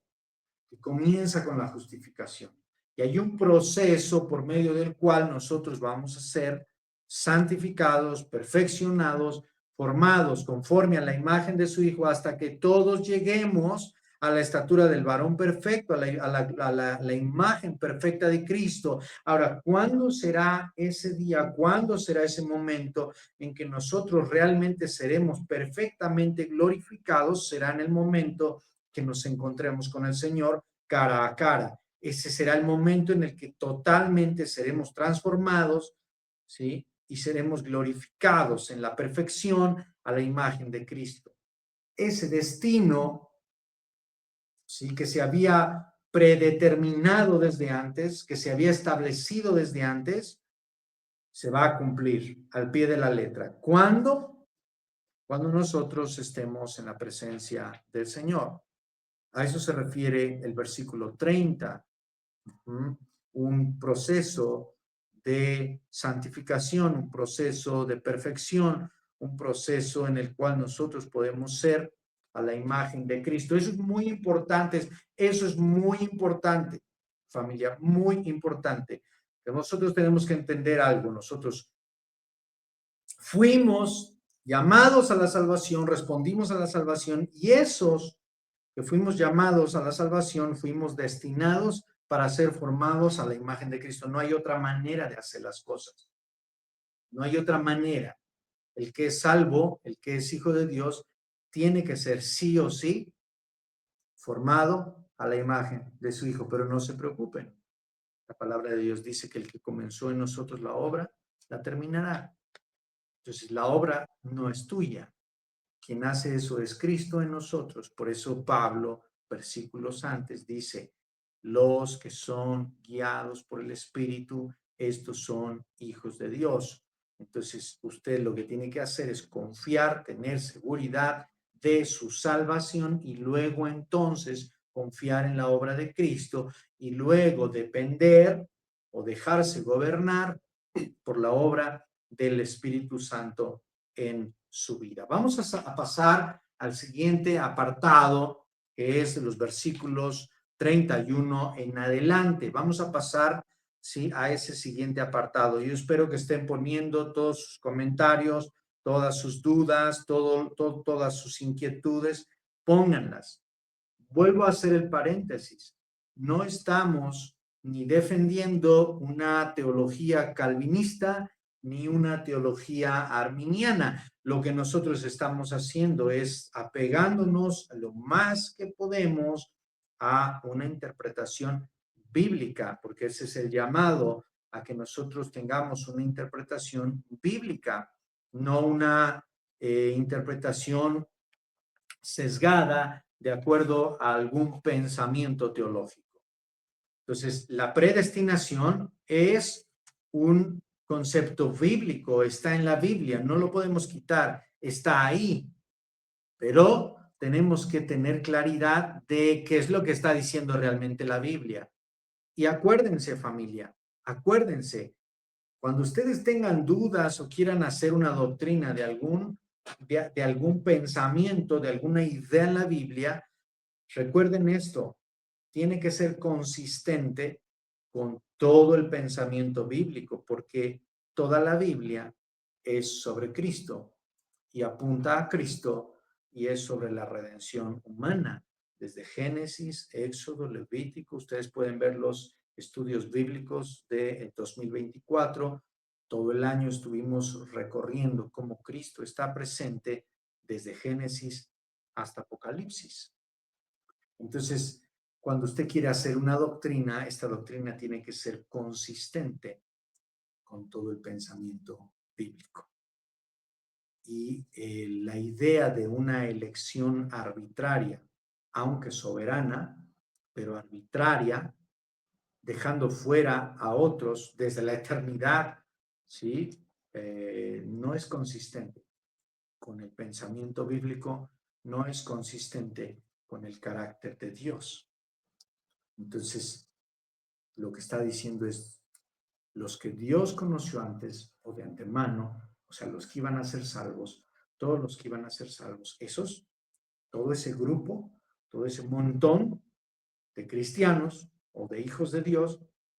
que comienza con la justificación. Y hay un proceso por medio del cual nosotros vamos a ser santificados, perfeccionados, formados conforme a la imagen de su Hijo, hasta que todos lleguemos a la estatura del varón perfecto, a la imagen perfecta de Cristo. Ahora, ¿cuándo será ese día? ¿Cuándo será ese momento en que nosotros realmente seremos perfectamente glorificados? Será en el momento que nos encontremos con el Señor cara a cara. Ese será el momento en el que totalmente seremos transformados, ¿sí? Y seremos glorificados en la perfección a la imagen de Cristo. Ese destino, ¿sí? Que se había predeterminado desde antes, que se había establecido desde antes, se va a cumplir al pie de la letra. ¿Cuándo? Cuando nosotros estemos en la presencia del Señor. A eso se refiere el versículo 30. Un proceso de santificación, un proceso de perfección, un proceso en el cual nosotros podemos ser a la imagen de Cristo. Eso es muy importante, familia, muy importante. Que nosotros tenemos que entender algo. Nosotros fuimos llamados a la salvación, respondimos a la salvación, y esos que fuimos llamados a la salvación, fuimos destinados para ser formados a la imagen de Cristo. No hay otra manera de hacer las cosas. No hay otra manera. El que es salvo, el que es hijo de Dios, tiene que ser sí o sí formado a la imagen de su Hijo. Pero no se preocupen. La palabra de Dios dice que el que comenzó en nosotros la obra, la terminará. Entonces, la obra no es tuya. Quien hace eso es Cristo en nosotros. Por eso Pablo, versículos antes, dice, los que son guiados por el Espíritu, estos son hijos de Dios. Entonces, usted lo que tiene que hacer es confiar, tener seguridad de su salvación, y luego entonces confiar en la obra de Cristo, y luego depender o dejarse gobernar por la obra del Espíritu Santo en su vida. Vamos a pasar al siguiente apartado, que es los versículos 31 en adelante. Vamos a pasar, ¿sí?, a ese siguiente apartado. Yo espero que estén poniendo todos sus comentarios, todas sus dudas, todas sus inquietudes, pónganlas. Vuelvo a hacer el paréntesis. No estamos ni defendiendo una teología calvinista ni una teología arminiana. Lo que nosotros estamos haciendo es apegándonos lo más que podemos a una interpretación bíblica, porque ese es el llamado, a que nosotros tengamos una interpretación bíblica, no una interpretación sesgada de acuerdo a algún pensamiento teológico. Entonces, la predestinación es un concepto bíblico, está en la Biblia, no lo podemos quitar, está ahí, pero tenemos que tener claridad de qué es lo que está diciendo realmente la Biblia. Y acuérdense, familia, acuérdense, cuando ustedes tengan dudas o quieran hacer una doctrina de algún pensamiento, de alguna idea en la Biblia, recuerden esto, tiene que ser consistente con todo el pensamiento bíblico, porque toda la Biblia es sobre Cristo y apunta a Cristo, y es sobre la redención humana. Desde Génesis, Éxodo, Levítico, ustedes pueden ver los estudios bíblicos del 2024. Todo el año estuvimos recorriendo cómo Cristo está presente desde Génesis hasta Apocalipsis. Entonces, cuando usted quiere hacer una doctrina, esta doctrina tiene que ser consistente con todo el pensamiento bíblico. Y la idea de una elección arbitraria, aunque soberana, pero arbitraria, dejando fuera a otros desde la eternidad, ¿sí? No es consistente con el pensamiento bíblico, no es consistente con el carácter de Dios. Entonces, lo que está diciendo es, los que Dios conoció antes o de antemano, o sea, los que iban a ser salvos, todos los que iban a ser salvos, esos, todo ese grupo, todo ese montón de cristianos o de hijos de Dios,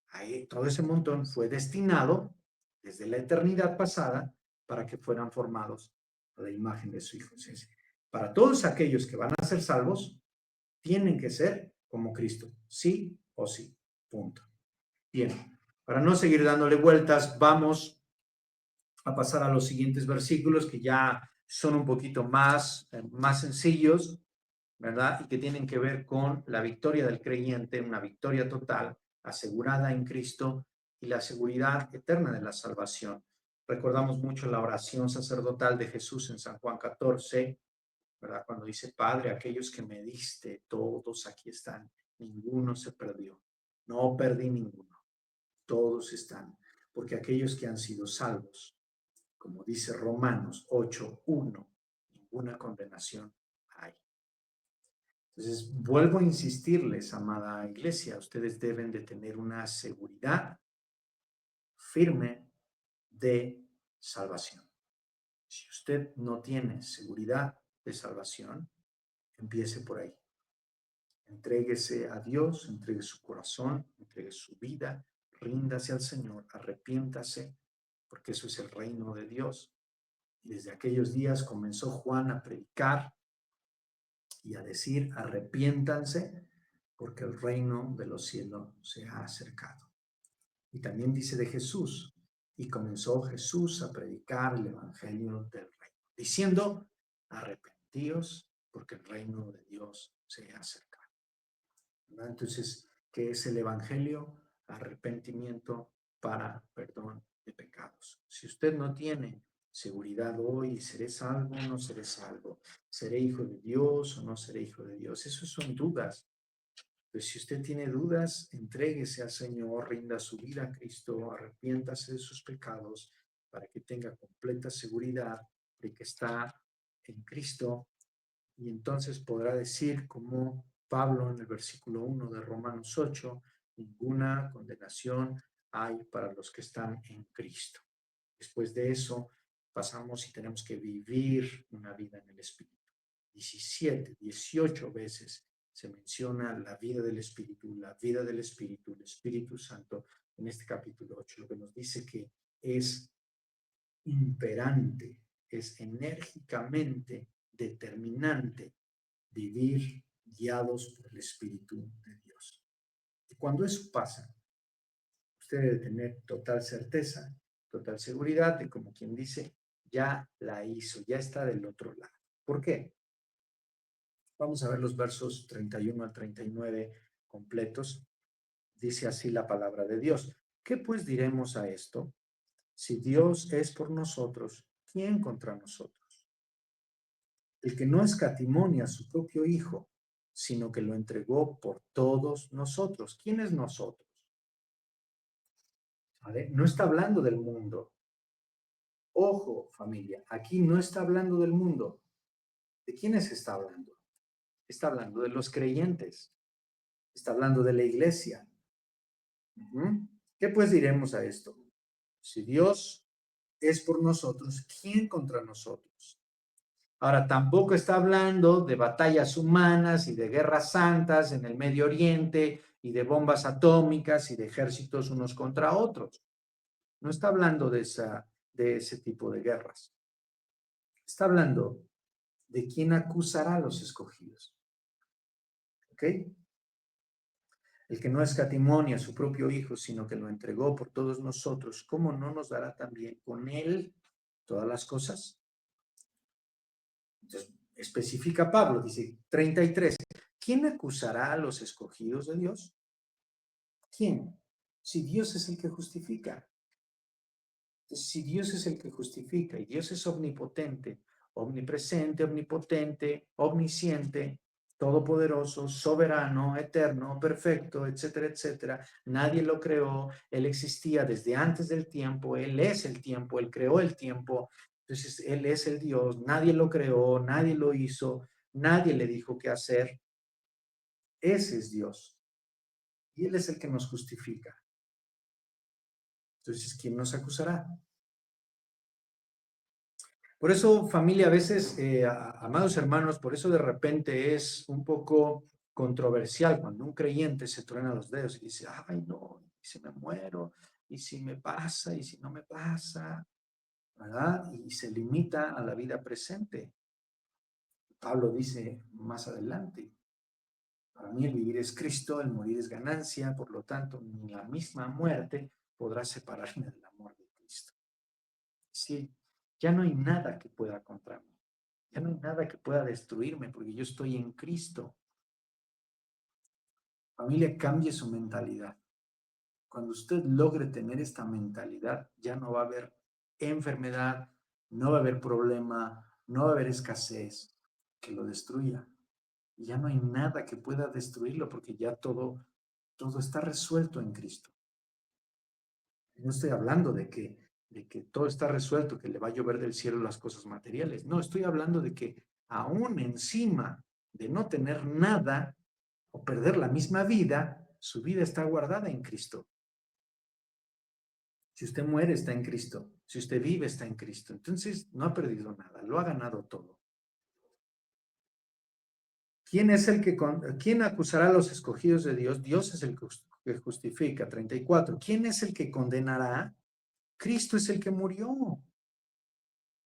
ahí, todo ese montón fue destinado desde la eternidad pasada para que fueran formados a la imagen de su Hijo. Entonces, para todos aquellos que van a ser salvos, tienen que ser como Cristo, sí o sí, punto. Bien, para no seguir dándole vueltas, vamos a pasar a los siguientes versículos, que ya son un poquito más sencillos, ¿verdad? Y que tienen que ver con la victoria del creyente, una victoria total, asegurada en Cristo, y la seguridad eterna de la salvación. Recordamos mucho la oración sacerdotal de Jesús en San Juan 14, ¿verdad? Cuando dice, Padre, aquellos que me diste, todos aquí están, ninguno se perdió, no perdí ninguno, todos están, porque aquellos que han sido salvos, como dice Romanos 8:1, ninguna condenación hay. Entonces, vuelvo a insistirles, amada iglesia, ustedes deben de tener una seguridad firme de salvación. Si usted no tiene seguridad de salvación, empiece por ahí. Entréguese a Dios, entregue su corazón, entregue su vida, ríndase al Señor, arrepiéntase, porque eso es el reino de Dios. Y desde aquellos días comenzó Juan a predicar y a decir, arrepiéntanse, porque el reino de los cielos se ha acercado. Y también dice de Jesús, y comenzó Jesús a predicar el evangelio del reino, diciendo, arrepentíos, porque el reino de Dios se ha acercado. ¿Verdad? Entonces, ¿qué es el evangelio? Arrepentimiento para perdón de pecados. Si usted no tiene seguridad hoy, ¿seré salvo o no seré salvo? ¿Seré hijo de Dios o no seré hijo de Dios? Esas son dudas. Pues si usted tiene dudas, entréguese al Señor, rinda su vida a Cristo, arrepiéntase de sus pecados para que tenga completa seguridad de que está en Cristo, y entonces podrá decir como Pablo en el versículo 1 de Romanos 8, ninguna condenación hay para los que están en Cristo. Después de eso pasamos y tenemos que vivir una vida en el Espíritu. 17, 18 veces se menciona la vida del Espíritu, la vida del Espíritu, el Espíritu Santo en este capítulo 8, lo que nos dice que es imperante, es enérgicamente determinante vivir guiados por el Espíritu de Dios. Y cuando eso pasa, usted debe tener total certeza, total seguridad de, como quien dice, ya la hizo, ya está del otro lado. ¿Por qué? Vamos a ver los versos 31 al 39 completos. Dice así la palabra de Dios. ¿Qué pues diremos a esto? Si Dios es por nosotros, ¿quién contra nosotros? El que no escatimonia a su propio Hijo, sino que lo entregó por todos nosotros. ¿Quién es nosotros? ¿Vale? No está hablando del mundo. Ojo, familia, aquí no está hablando del mundo. ¿De quiénes está hablando? Está hablando de los creyentes. Está hablando de la iglesia. ¿Qué pues diremos a esto? Si Dios es por nosotros, ¿quién contra nosotros? Ahora, tampoco está hablando de batallas humanas y de guerras santas en el Medio Oriente y de bombas atómicas y de ejércitos unos contra otros. No está hablando de ese tipo de guerras. Está hablando de quién acusará a los escogidos. ¿Ok? El que no escatimonia a su propio Hijo, sino que lo entregó por todos nosotros, ¿cómo no nos dará también con él todas las cosas? Entonces, especifica Pablo, dice 33, ¿quién acusará a los escogidos de Dios? ¿Quién? Si Dios es el que justifica. Entonces, si Dios es el que justifica y Dios es omnipotente, omnipresente, omnipotente, omnisciente, todopoderoso, soberano, eterno, perfecto, etcétera, etcétera. Nadie lo creó, Él existía desde antes del tiempo, Él es el tiempo, Él creó el tiempo, entonces Él es el Dios, nadie lo creó, nadie lo hizo, nadie le dijo qué hacer. Ese es Dios y Él es el que nos justifica. Entonces, ¿quién nos acusará? Por eso, familia, a veces, amados hermanos, por eso de repente es un poco controversial cuando un creyente se truena los dedos y dice, ay, no, y si me muero, y si me pasa, y si no me pasa, ¿verdad? Y se limita a la vida presente. Pablo dice más adelante, para mí el vivir es Cristo, el morir es ganancia, por lo tanto, ni la misma muerte podrá separarme del amor de Cristo. Sí, ya no hay nada que pueda contra mí. Ya no hay nada que pueda destruirme porque yo estoy en Cristo. Familia, cambie su mentalidad. Cuando usted logre tener esta mentalidad, ya no va a haber enfermedad, no va a haber problema, no va a haber escasez que lo destruya. Y ya no hay nada que pueda destruirlo porque ya todo está resuelto en Cristo. No estoy hablando de que todo está resuelto, que le va a llover del cielo las cosas materiales. No, estoy hablando de que aún encima de no tener nada o perder la misma vida, su vida está guardada en Cristo. Si usted muere, está en Cristo. Si usted vive, está en Cristo. Entonces, no ha perdido nada, lo ha ganado todo. ¿Quién acusará a los escogidos de Dios? Dios es el que justifica. 34. ¿Quién es el que condenará? Cristo es el que murió.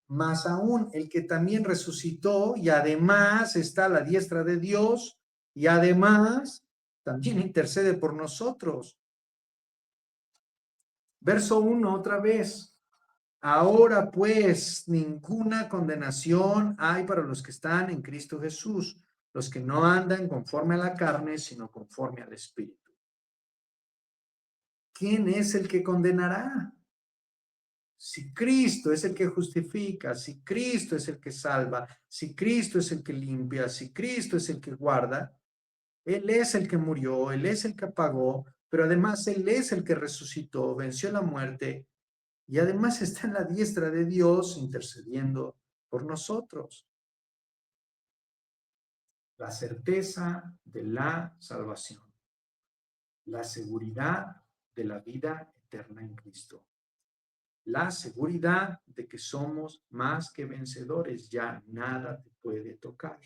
Más aún, el que también resucitó y además está a la diestra de Dios y además también intercede por nosotros. Verso 1 otra vez. Ahora pues, ninguna condenación hay para los que están en Cristo Jesús, los que no andan conforme a la carne, sino conforme al Espíritu. ¿Quién es el que condenará? Si Cristo es el que justifica, si Cristo es el que salva, si Cristo es el que limpia, si Cristo es el que guarda, Él es el que murió, Él es el que pagó, pero además Él es el que resucitó, venció la muerte y además está en la diestra de Dios intercediendo por nosotros. La certeza de la salvación, la seguridad de la vida eterna en Cristo, la seguridad de que somos más que vencedores, ya nada te puede tocar.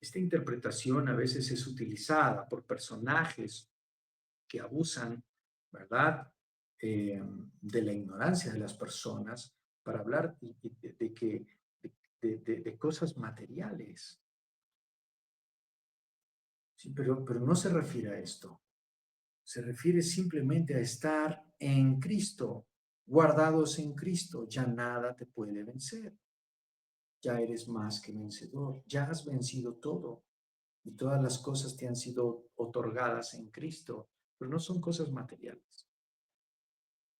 Esta interpretación a veces es utilizada por personajes que abusan, ¿verdad?, de la ignorancia de las personas para hablar de cosas materiales. Sí, pero no se refiere a esto. Se refiere simplemente a estar en Cristo, guardados en Cristo. Ya nada te puede vencer. Ya eres más que vencedor. Ya has vencido todo. Y todas las cosas te han sido otorgadas en Cristo, pero no son cosas materiales.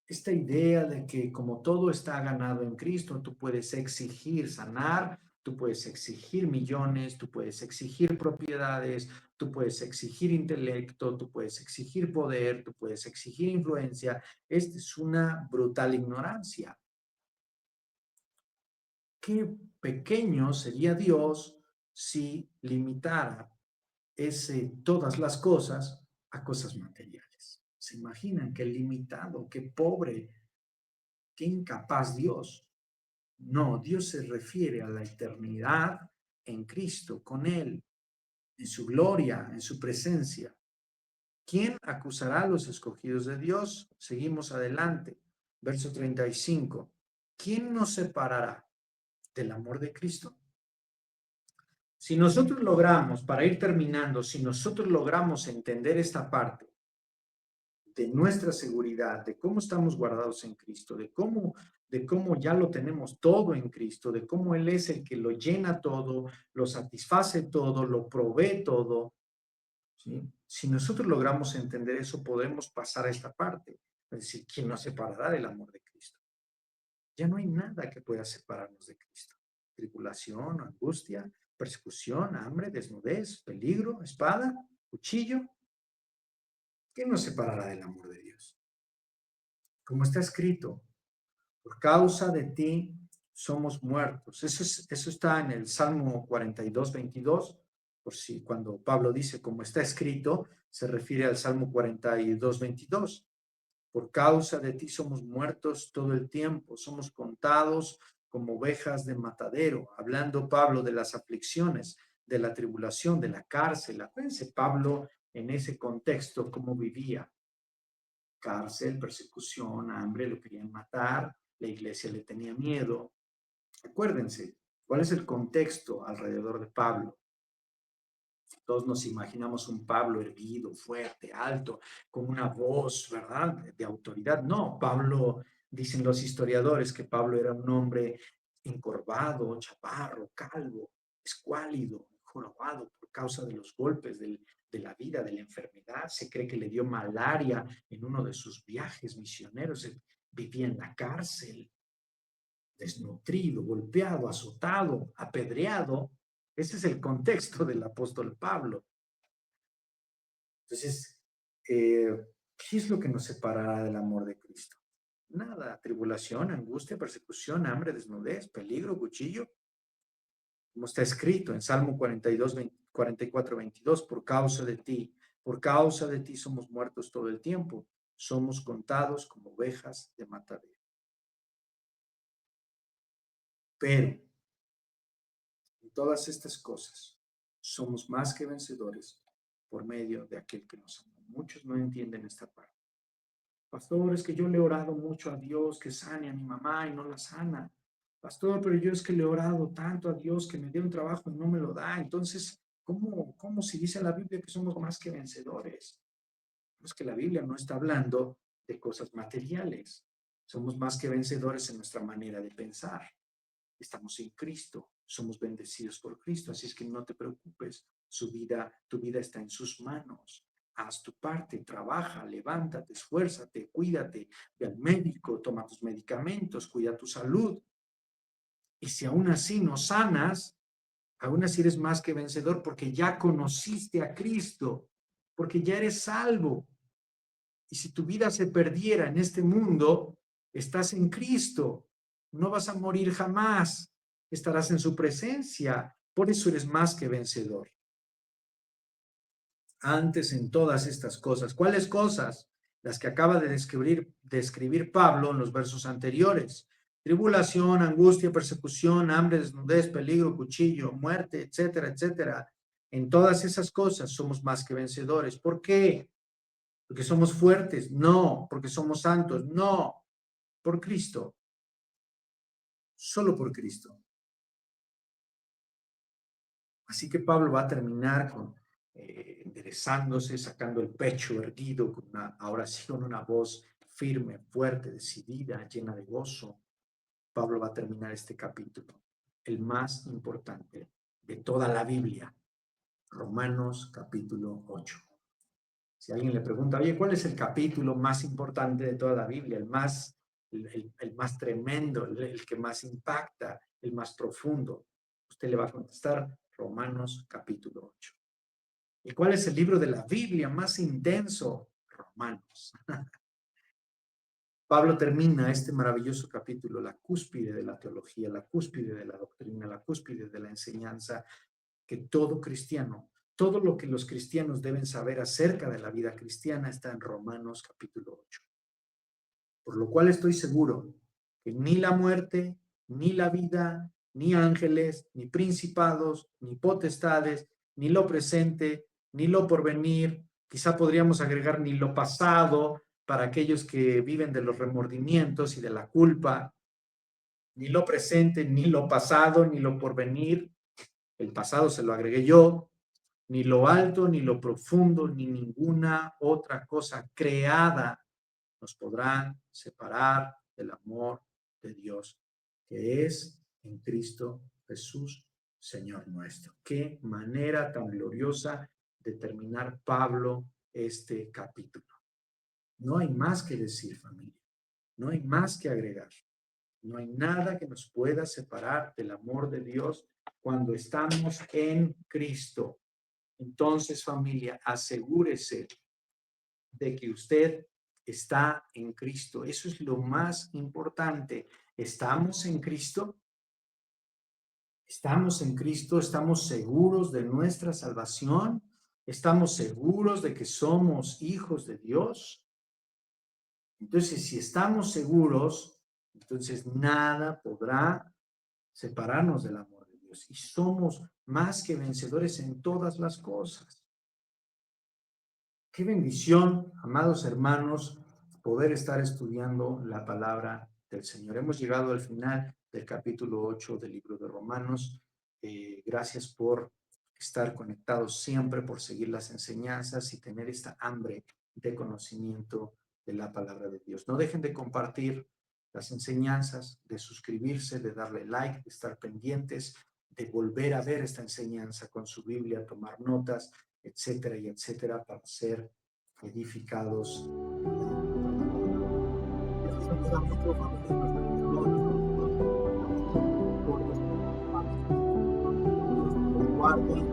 Esta idea de que como todo está ganado en Cristo, tú puedes exigir sanar, tú puedes exigir millones, tú puedes exigir propiedades, tú puedes exigir intelecto, tú puedes exigir poder, tú puedes exigir influencia. Esta es una brutal ignorancia. Qué pequeño sería Dios si limitara todas las cosas a cosas materiales. ¿Se imaginan qué limitado, qué pobre, qué incapaz Dios? No, Dios se refiere a la eternidad en Cristo, con Él, en su gloria, en su presencia. ¿Quién acusará a los escogidos de Dios? Seguimos adelante. Verso 35. ¿Quién nos separará del amor de Cristo? Si nosotros logramos, para ir terminando, si nosotros logramos entender esta parte de nuestra seguridad, de cómo estamos guardados en Cristo, de cómo ya lo tenemos todo en Cristo, de cómo Él es el que lo llena todo, lo satisface todo, lo provee todo, ¿sí? Si nosotros logramos entender eso, podemos pasar a esta parte, es decir, ¿quién nos separará del amor de Cristo? Ya no hay nada que pueda separarnos de Cristo. Tribulación, angustia, persecución, hambre, desnudez, peligro, espada, cuchillo. ¿Quién nos separará del amor de Dios? Como está escrito, por causa de ti somos muertos. Eso está en el Salmo 42, 22, por si cuando Pablo dice como está escrito, se refiere al Salmo 42, 22. Por causa de ti somos muertos todo el tiempo, somos contados como ovejas de matadero, hablando Pablo de las aflicciones, de la tribulación, de la cárcel. Acuérdense Pablo en ese contexto, cómo vivía. Cárcel, persecución, hambre, lo querían matar, la iglesia le tenía miedo. Acuérdense, ¿cuál es el contexto alrededor de Pablo? Todos nos imaginamos un Pablo erguido, fuerte, alto, con una voz, ¿verdad?, de autoridad. No, Pablo, dicen los historiadores que Pablo era un hombre encorvado, chaparro, calvo, escuálido, jorobado por causa de los golpes de la vida, de la enfermedad. Se cree que le dio malaria en uno de sus viajes misioneros. Él vivía en la cárcel, desnutrido, golpeado, azotado, apedreado. Ese es el contexto del apóstol Pablo. Entonces, ¿qué es lo que nos separará del amor de Cristo? Nada, tribulación, angustia, persecución, hambre, desnudez, peligro, cuchillo. Como está escrito en Salmo 42, 44, 22, por causa de ti somos muertos todo el tiempo, somos contados como ovejas de matadero. Pero en todas estas cosas somos más que vencedores por medio de aquel que nos ama. Muchos no entienden esta parte. Pastor, es que yo le he orado mucho a Dios que sane a mi mamá y no la sana. Pastor, pero yo es que le he orado tanto a Dios que me dé un trabajo y no me lo da. Entonces, ¿cómo si dice la Biblia que somos más que vencedores? Es que la Biblia no está hablando de cosas materiales. Somos más que vencedores en nuestra manera de pensar. Estamos en Cristo, somos bendecidos por Cristo, así es que no te preocupes, tu vida está en sus manos. Haz tu parte, trabaja, levántate, esfuérzate, cuídate, ve al médico, toma tus medicamentos, cuida tu salud. Y si aún así no sanas, aún así eres más que vencedor porque ya conociste a Cristo, porque ya eres salvo. Y si tu vida se perdiera en este mundo, estás en Cristo, no vas a morir jamás, estarás en su presencia, por eso eres más que vencedor. Antes en todas estas cosas, ¿cuáles cosas? Las que acaba de describir Pablo en los versos anteriores. Tribulación, angustia, persecución, hambre, desnudez, peligro, cuchillo, muerte, etcétera, etcétera. En todas esas cosas somos más que vencedores. ¿Por qué? Porque somos fuertes, no, porque somos santos, no, por Cristo, solo por Cristo. Así que Pablo va a terminar con enderezándose, sacando el pecho erguido, con ahora sí con una voz firme, fuerte, decidida, llena de gozo. Pablo va a terminar este capítulo, el más importante de toda la Biblia, Romanos capítulo 8. Si alguien le pregunta, oye, ¿cuál es el capítulo más importante de toda la Biblia? El más tremendo, el que más impacta, el más profundo. Usted le va a contestar Romanos capítulo 8. ¿Y cuál es el libro de la Biblia más intenso? Romanos. Pablo termina este maravilloso capítulo, la cúspide de la teología, la cúspide de la doctrina, la cúspide de la enseñanza, que todo cristiano, todo lo que los cristianos deben saber acerca de la vida cristiana está en Romanos capítulo 8. Por lo cual estoy seguro que ni la muerte, ni la vida, ni ángeles, ni principados, ni potestades, ni lo presente, ni lo porvenir, quizá podríamos agregar ni lo pasado para aquellos que viven de los remordimientos y de la culpa, ni lo presente, ni lo pasado, ni lo porvenir, el pasado se lo agregué yo, ni lo alto, ni lo profundo, ni ninguna otra cosa creada nos podrán separar del amor de Dios, que es en Cristo Jesús, Señor nuestro. Qué manera tan gloriosa de terminar Pablo este capítulo. No hay más que decir, familia. No hay más que agregar. No hay nada que nos pueda separar del amor de Dios cuando estamos en Cristo. Entonces, familia, asegúrese de que usted está en Cristo. Eso es lo más importante. ¿Estamos en Cristo? ¿Estamos en Cristo? ¿Estamos seguros de nuestra salvación? ¿Estamos seguros de que somos hijos de Dios? Entonces, si estamos seguros, entonces nada podrá separarnos del amor de Dios. Y somos más que vencedores en todas las cosas. Qué bendición, amados hermanos, poder estar estudiando la palabra del Señor. Hemos llegado al final del capítulo 8 del libro de Romanos. Gracias por estar conectados siempre, por seguir las enseñanzas y tener esta hambre de conocimiento de la palabra de Dios. No dejen de compartir las enseñanzas, de suscribirse, de darle like, de estar pendientes, de volver a ver esta enseñanza con su Biblia, tomar notas, etcétera y etcétera, para ser edificados. Guarde